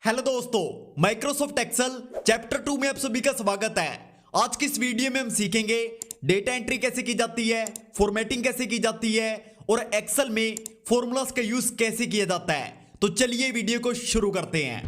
Hello दोस्तों, Microsoft Excel chapter 2 में आप सभी का स्वागत है। आज की इस वीडियो में हम सीखेंगे डेटा एंट्री कैसे की जाती है, फॉर्मेटिंग कैसे की जाती है और एक्सेल में फॉर्मूलाज का यूज कैसे किया जाता है। तो चलिए वीडियो को शुरू करते हैं।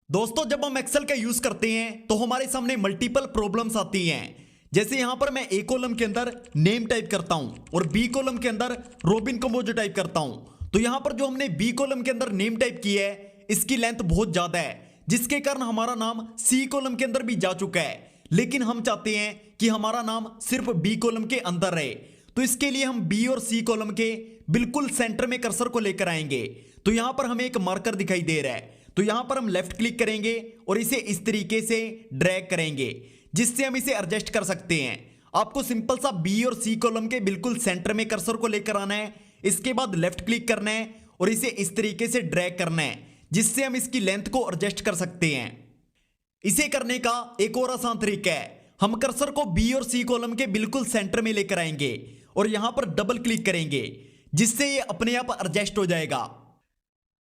दोस्तों, जब हम एक्सेल का यूज करते हैं तो हमारे सामने मल्टीपल प्रॉब्लम्स आती हैं। जैसे यहां पर मैं ए कॉलम के अंदर नेम टाइप करता हूं और बी कॉलम के अंदर रॉबिन कंबोजो टाइप करता हूं। तो यहां पर जो हमने बी कॉलम के अंदर नेम टाइप की है, इसकी लेंथ बहुत ज्यादा है, जिसके कारण हमारा नाम सी कॉलम के अंदर भी जा चुका है। लेकिन हम चाहते हैं कि हमारा नाम सिर्फ बी कॉलम के अंदर रहे। तो इसके लिए हम बी और सी कॉलम के बिल्कुल सेंटर में कर्सर को लेकर आएंगे। तो यहां पर हमें एक मार्कर दिखाई दे रहा है, तो यहां पर हम लेफ्ट क्लिक करेंगे और इसे इस तरीके से ड्रैग करेंगे, जिससे हम इसे एडजस्ट कर सकते हैं। आपको सिंपल सा बी और सी कॉलम के बिल्कुल सेंटर में कर्सर को लेकर आना है। इसके बाद लेफ्ट क्लिक करना है और इसे इस तरीके से ड्रैग करना है, जिससे हम इसकी लेंथ को एडजस्ट कर सकते हैं। इसे करने का एक और आसान तरीका है, हम कर्सर को बी और सी कॉलम के बिल्कुल सेंटर में लेकर आएंगे और यहां पर डबल क्लिक करेंगे, जिससे ये अपने आप एडजस्ट हो जाएगा।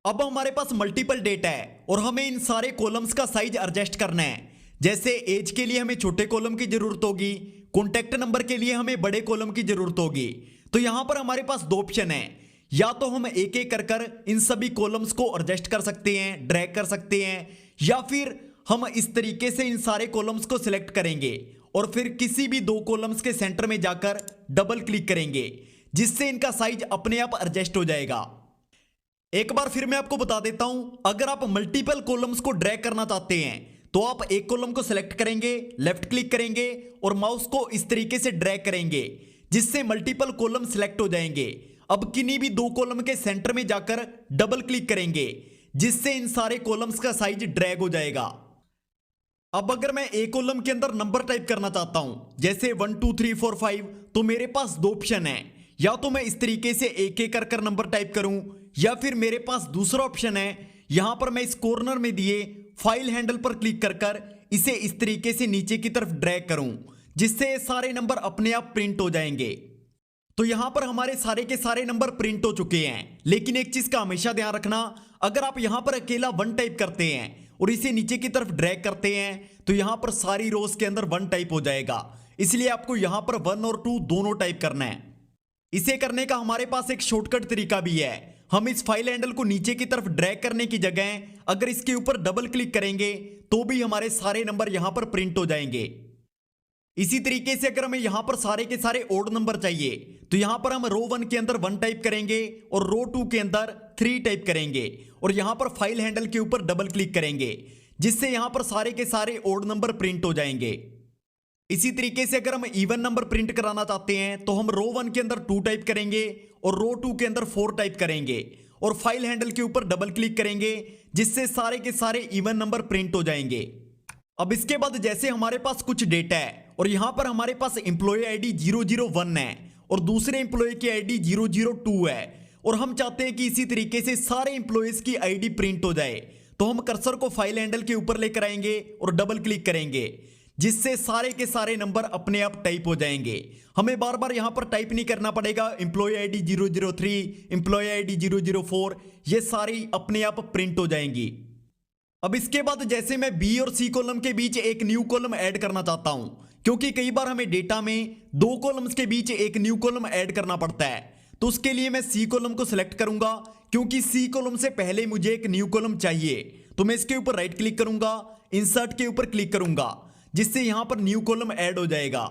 अब हमारे पास मल्टीपल डेटा है और हमें इन सारे कॉलम्स का साइज एडजस्ट करना है। जैसे एज के लिए हमें छोटे कॉलम की जरूरत होगी, कॉन्टैक्ट नंबर के लिए हमें बड़े कॉलम की जरूरत होगी। तो यहां पर हमारे पास दो ऑप्शन है, या तो हम एक एक कर इन सभी कॉलम्स को एडजस्ट कर सकते हैं, ड्रैग कर सकते हैं, या फिर हम इस तरीके से इन सारे कॉलम्स को सिलेक्ट करेंगे और फिर किसी भी दो कॉलम्स के सेंटर में जाकर डबल क्लिक करेंगे, जिससे इनका साइज अपने आप एडजस्ट हो जाएगा। एक बार फिर मैं आपको बता देता हूं, अगर आप मल्टीपल कॉलम्स को ड्रैग करना चाहते हैं तो आप एक कॉलम को सिलेक्ट करेंगे, लेफ्ट क्लिक करेंगे और माउस को इस तरीके से ड्रैग करेंगे, जिससे मल्टीपल कॉलम सिलेक्ट हो जाएंगे। अब किन्हीं भी दो कॉलम के सेंटर में जाकर डबल क्लिक करेंगे, जिससे इन सारे कॉलम्स का साइज ड्रैग हो जाएगा। अब अगर मैं एक कॉलम के अंदर नंबर टाइप करना चाहता हूं, जैसे 1 2 3 4 5, तो मेरे पास दो ऑप्शन है, या तो मैं इस तरीके से एक एक कर नंबर टाइप करूं, या फिर मेरे पास दूसरा ऑप्शन है, यहां पर मैं इस कॉर्नर में दिए फाइल हैंडल पर क्लिक कर इसे इस तरीके से नीचे की तरफ ड्रैग करूं, जिससे सारे नंबर अपने आप प्रिंट हो जाएंगे। तो यहां पर हमारे सारे के सारे नंबर प्रिंट हो चुके हैं। लेकिन एक चीज का हमेशा ध्यान रखना, अगर आप यहां पर अकेला 1 टाइप करते हैं और इसे नीचे की तरफ ड्रैग करते हैं तो यहां पर सारी रोज के अंदर 1 टाइप हो जाएगा। इसलिए आपको यहां पर 1 और 2 दोनों टाइप करना है। इसे करने का हमारे पास एक शॉर्टकट तरीका भी है। हम इस फाइल हैंडल को नीचे की तरफ ड्रैग करने की जगह अगर इसके ऊपर डबल क्लिक करेंगे तो भी हमारे सारे नंबर यहां पर प्रिंट हो जाएंगे। इसी तरीके से अगर हमें यहां पर सारे के सारे ओड नंबर चाहिए तो यहां पर हम रो 1 के अंदर 1 टाइप करेंगे और रो 2 के अंदर 3 टाइप करेंगे और यहां पर फाइल हैंडल के ऊपर डबल क्लिक करेंगे, जिससे यहां पर सारे के सारे ओड नंबर प्रिंट हो जाएंगे। इसी तरीके से अगर हम इवन नंबर प्रिंट कराना चाहते हैं तो हम रो 1 के अंदर 2 टाइप करेंगे और रो 2 के अंदर 4 टाइप करेंगे और फाइल हैंडल के ऊपर डबल क्लिक करेंगे, जिससे सारे के सारे इवन नंबर प्रिंट हो जाएंगे। अब इसके बाद जैसे हमारे पास कुछ डेटा है और यहां पर हमारे पास एम्प्लॉय आईडी 001 है और दूसरे एम्प्लॉय की आईडी 002 है और हम चाहते हैं कि इसी तरीके से सारे एम्प्लॉयज की आईडी प्रिंट हो जाए, तो हम कर्सर को फाइल हैंडल के ऊपर लेकर आएंगे और डबल क्लिक करेंगे, जिससे सारे के सारे नंबर अपने आप टाइप हो जाएंगे। हमें बार बार यहां पर टाइप नहीं करना पड़ेगा। एम्प्लॉय आईडी 003, एम्प्लॉय आईडी 004, ये सारी अपने आप प्रिंट हो जाएंगी। अब इसके बाद जैसे मैं बी और सी कॉलम के बीच एक न्यू कॉलम ऐड करना चाहता हूं, क्योंकि कई बार हमें डेटा में दो कॉलम्स के बीच एक न्यू कॉलम ऐड करना पड़ता है, तो उसके लिए मैं सी कॉलम को सिलेक्ट करूंगा, क्योंकि सी कॉलम से पहले मुझे एक न्यू कॉलम चाहिए। तो मैं इसके ऊपर राइट क्लिक करूंगा, इंसर्ट के ऊपर क्लिक करूंगा, जिससे यहां पर न्यू कॉलम ऐड हो जाएगा।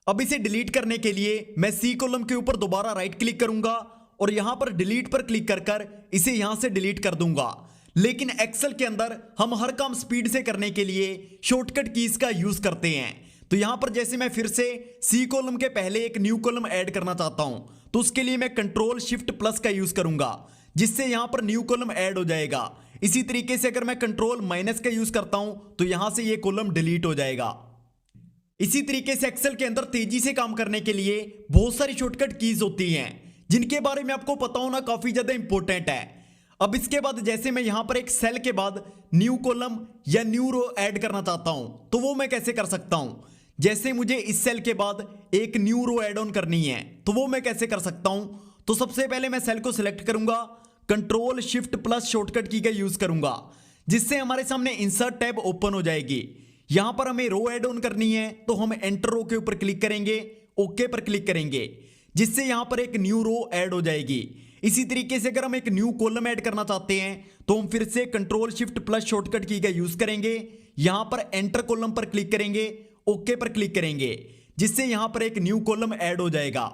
अब इसे डिलीट करने के लिए मैं सी कॉलम के ऊपर दोबारा राइट क्लिक करूंगा और यहां पर डिलीट पर क्लिक कर इसे यहां से डिलीट कर दूंगा। लेकिन एक्सेल के अंदर हम हर काम स्पीड से करने के लिए शॉर्टकट कीज का यूज करते हैं। तो यहां पर जैसे मैं फिर से सी कॉलम के पहले एक न्यू कॉलम ऐड करना चाहता हूं, तो उसके लिए मैं कंट्रोल शिफ्ट प्लस का यूज करूंगा, जिससे यहां पर न्यू कॉलम ऐड हो जाएगा। इसी तरीके से अगर मैं कंट्रोल माइनस का यूज करता हूं तो यहां से ये कॉलम डिलीट हो जाएगा। इसी तरीके से एक्सेल के अंदर तेजी से काम करने के लिए बहुत सारी शॉर्टकट कीज होती हैं, जिनके बारे में आपको पता होना काफी ज्यादा इंपॉर्टेंट है। अब इसके बाद जैसे मैं यहां पर एक सेल के बाद न्यू कॉलम या न्यू रो ऐड करना चाहता हूं, तो वो मैं कैसे कर सकता हूं। जैसे मुझे इस सेल के बाद एक न्यू रो ऐड ऑन करनी है, तो वो मैं कैसे कर सकता हूं। तो सबसे पहले मैं सेल को सिलेक्ट करूंगा, कंट्रोल शिफ्ट प्लस शॉर्टकट की का यूज करूंगा, जिससे हमारे सामने इंसर्ट टैब ओपन हो जाएगी। यहां पर हमें रो ऐड ऑन करनी है, तो हम एंटर रो के ऊपर क्लिक करेंगे, ओके पर क्लिक करेंगे, जिससे यहां पर एक न्यू रो ऐड हो जाएगी। इसी तरीके से अगर हम एक न्यू कॉलम ऐड करना चाहते हैं तो हम फिर से कंट्रोल शिफ्ट प्लस शॉर्टकट की का यूज करेंगे, यहां पर एंटर कॉलम पर क्लिक करेंगे, ओके पर क्लिक करेंगे, जिससे यहां पर एक न्यू कॉलम ऐड हो जाएगा।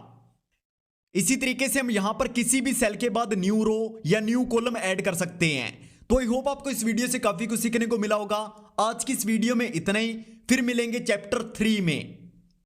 इसी तरीके से हम यहां पर किसी भी सेल के बाद न्यू रो या न्यू कॉलम ऐड कर सकते हैं। तो आई होप आपको इस वीडियो से काफी कुछ सीखने को मिला होगा। आज की इस वीडियो में इतना ही, फिर मिलेंगे चैप्टर 3 में।